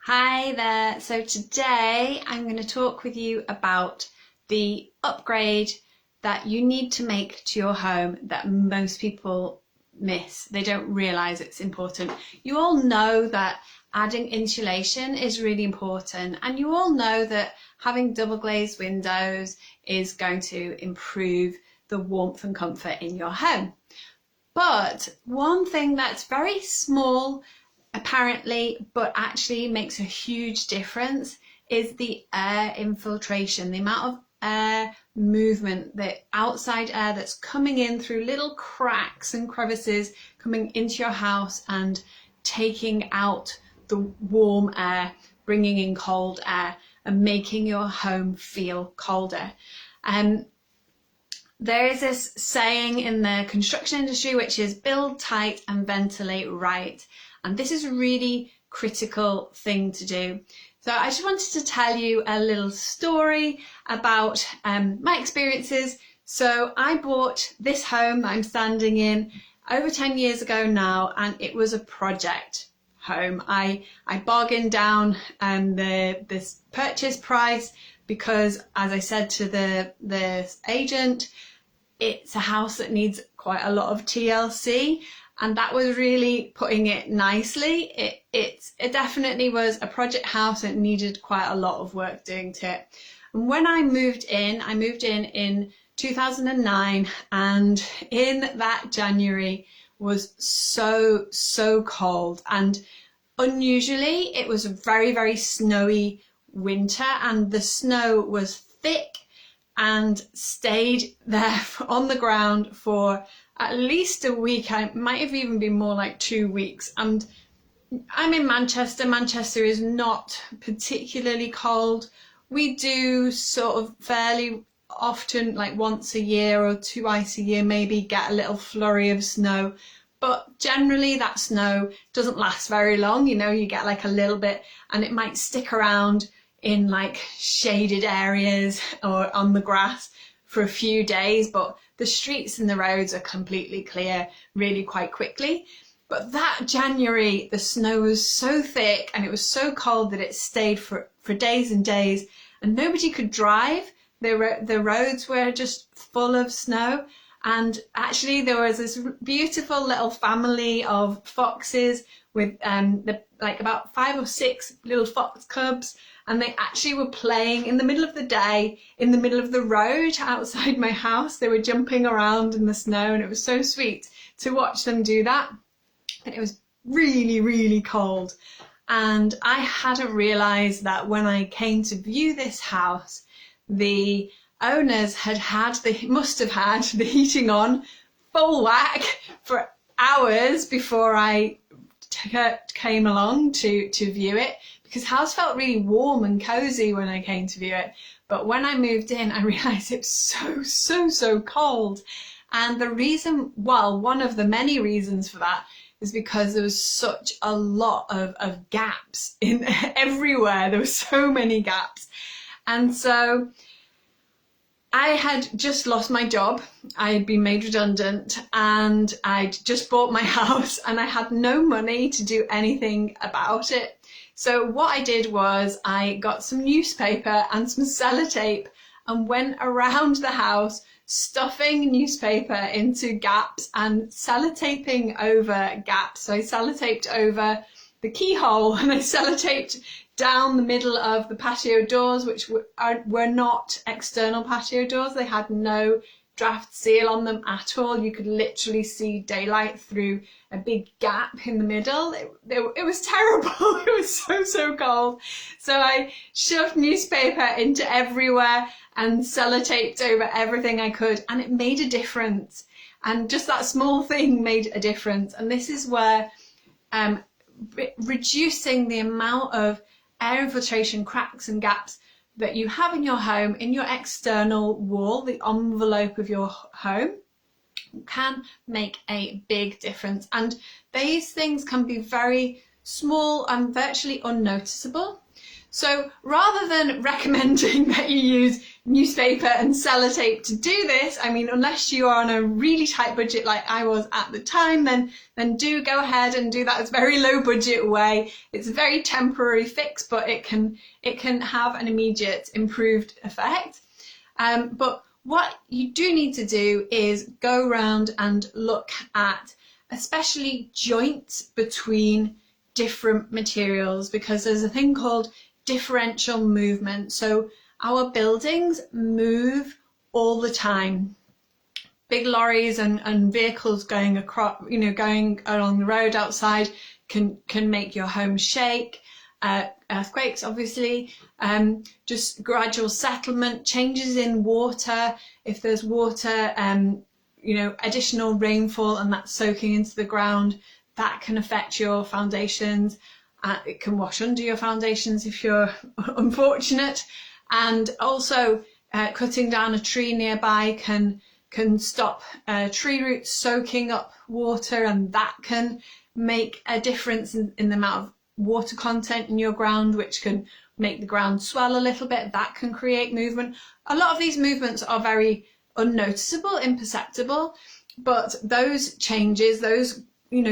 Hi there. So today I'm going to talk with you about the upgrade that you need to make to your home that most people miss. They don't realise it's important. You all know that adding insulation is really important, and you all know that having double glazed windows is going to improve the warmth and comfort in your home. But one thing that's very small apparently, but actually makes a huge difference is the air infiltration, the amount of air movement, the outside air that's coming in through little cracks and crevices coming into your house and taking out the warm air, bringing in cold air and making your home feel colder. There is this saying in the construction industry which is build tight and ventilate right. And this is a really critical thing to do. So I just wanted to tell you a little story about my experiences. So I bought this home that I'm standing in over 10 years ago now, and it was a project home. I bargained down this purchase price because, as I said to the agent, it's a house that needs quite a lot of TLC. And that was really putting it nicely. It definitely was a project house that needed quite a lot of work doing to it. And when I moved in in 2009, and in that January was so cold, and unusually it was a very snowy winter, and the snow was thick and stayed there on the ground for at least a week. I might have even been more like 2 weeks. And I'm in Manchester. Manchester is not particularly cold. We do sort of fairly often, like once a year or twice a year, maybe get a little flurry of snow. But generally that snow doesn't last very long. You know, you get like a little bit and it might stick around in like shaded areas or on the grass for a few days, but the streets and the roads are completely clear really quite quickly. But that January, the snow was so thick and it was so cold that it stayed for days and days, and nobody could drive. The roads were just full of snow. And actually there was this beautiful little family of foxes with like about 5 or 6 little fox cubs, and they actually were playing in the middle of the day in the middle of the road outside my house. They were jumping around in the snow, and it was so sweet to watch them do that. But it was really cold, and I hadn't realised that when I came to view this house, the owners must have had the heating on full whack for hours before I came along to view it, because the house felt really warm and cozy when I came to view it. But when I moved in, I realised it was so cold. And the reason, well, one of the many reasons for that is because there was such a lot of gaps in everywhere. There were so many gaps. And so I had just lost my job. I had been made redundant, and I'd just bought my house, and I had no money to do anything about it. So what I did was I got some newspaper and some sellotape and went around the house stuffing newspaper into gaps and sellotaping over gaps. So I sellotaped over the keyhole, and I sellotaped down the middle of the patio doors, which were not external patio doors. They had no draft seal on them at all. You could literally see daylight through a big gap in the middle. It was terrible. It was so cold. So I shoved newspaper into everywhere and sellotaped over everything I could, and it made a difference. And just that small thing made a difference. And this is where reducing the amount of air infiltration, cracks and gaps that you have in your home, in your external wall, the envelope of your home, can make a big difference. And these things can be very small and virtually unnoticeable. So rather than recommending that you use newspaper and sellotape to do this, I mean, unless you are on a really tight budget like I was at the time, then do go ahead and do that as a very low budget way. It's a very temporary fix, but it can have an immediate improved effect. But what you do need to do is go around and look at especially joints between different materials, because there's a thing called differential movement. So our buildings move all the time. Big lorries and vehicles going across, going along the road outside can make your home shake. Earthquakes, obviously, just gradual settlement, changes in water. If there's water, additional rainfall and that's soaking into the ground, that can affect your foundations. It can wash under your foundations if you're unfortunate. And also cutting down a tree nearby can stop tree roots soaking up water, and that can make a difference in the amount of water content in your ground, which can make the ground swell a little bit. That can create movement. A lot of these movements are very unnoticeable, imperceptible, but those changes, those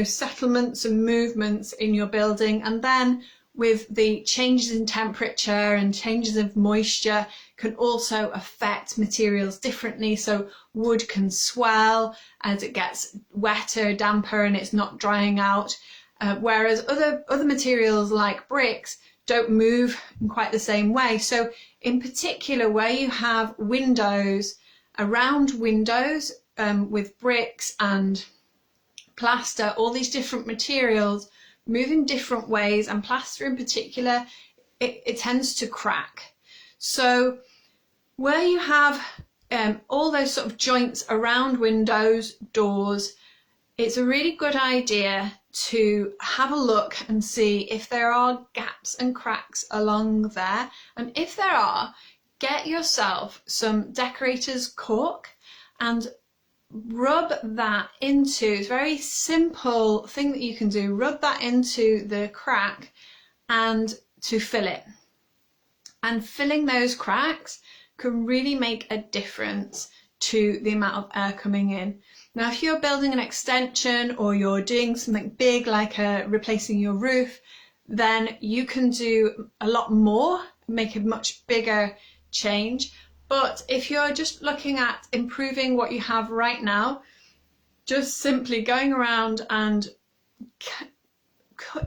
settlements and movements in your building, and then with the changes in temperature and changes of moisture, can also affect materials differently. So wood can swell as it gets wetter, damper, and it's not drying out, whereas other materials like bricks don't move in quite the same way. So in particular, where you have windows, around windows with bricks and plaster, all these different materials move in different ways, and plaster in particular, it tends to crack. So where you have all those sort of joints around windows, doors, it's a really good idea to have a look and see if there are gaps and cracks along there. And if there are, get yourself some decorator's cork and rub that into, it's a very simple thing that you can do, rub that into the crack and to fill it. And filling those cracks can really make a difference to the amount of air coming in. Now, if you're building an extension or you're doing something big like replacing your roof, then you can do a lot more, make a much bigger change. But if you're just looking at improving what you have right now, just simply going around and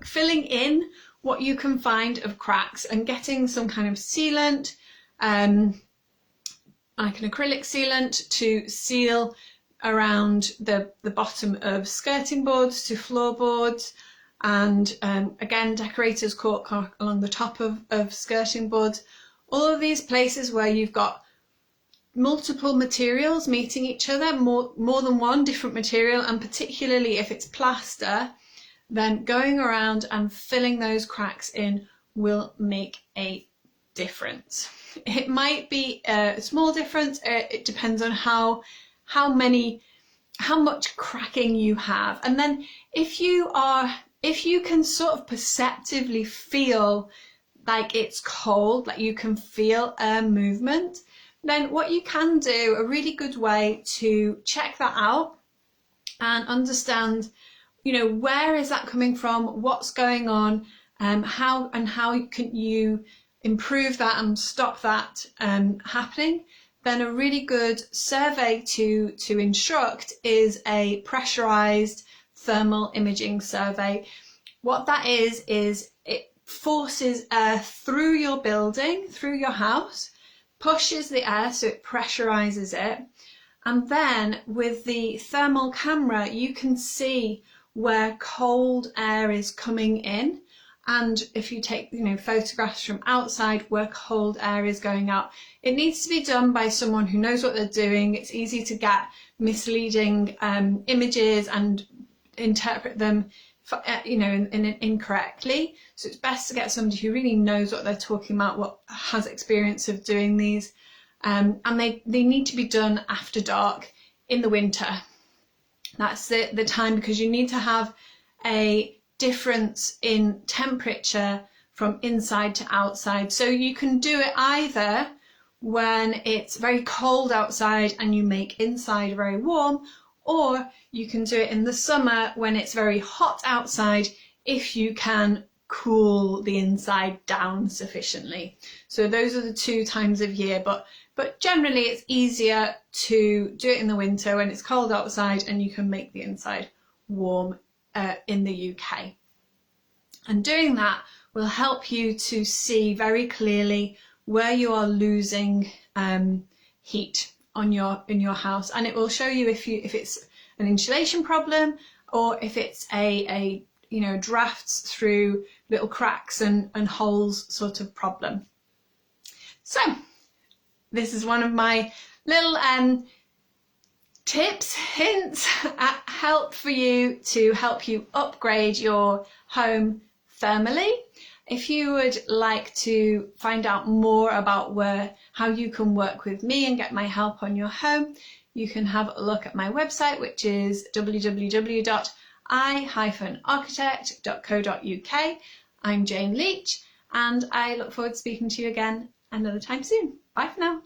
filling in what you can find of cracks and getting some kind of sealant, like an acrylic sealant, to seal around the bottom of skirting boards to floorboards, and again decorator's cork along the top of skirting boards. All of these places where you've got multiple materials meeting each other, more than one different material, and particularly if it's plaster, then going around and filling those cracks in will make a difference. It might be a small difference, it depends on how much cracking you have. And then if you can sort of perceptively feel like it's cold, like you can feel air movement, then what you can do, a really good way to check that out and understand, where is that coming from, what's going on, how can you improve that and stop that happening, then a really good survey to instruct is a pressurized thermal imaging survey. What that is it forces air through your building, through your house, pushes the air, so it pressurizes it, and then with the thermal camera you can see where cold air is coming in, and if you take photographs from outside, where cold air is going out. It needs to be done by someone who knows what they're doing. It's easy to get misleading images and interpret them incorrectly, so it's best to get somebody who really knows what they're talking about, what has experience of doing these, and they need to be done after dark in the winter. That's the time, because you need to have a difference in temperature from inside to outside. So you can do it either when it's very cold outside and you make inside very warm, or you can do it in the summer when it's very hot outside if you can cool the inside down sufficiently. So those are the two times of year, but generally it's easier to do it in the winter when it's cold outside and you can make the inside warm in the UK. And doing that will help you to see very clearly where you are losing heat in your house, and it will show you if it's an insulation problem or if it's a drafts through little cracks and holes sort of problem. So this is one of my little tips, hints, help for you to help you upgrade your home thermally. If you would like to find out more about how you can work with me and get my help on your home, you can have a look at my website, which is www.i-architect.co.uk. I'm Jane Leach, and I look forward to speaking to you again another time soon. Bye for now.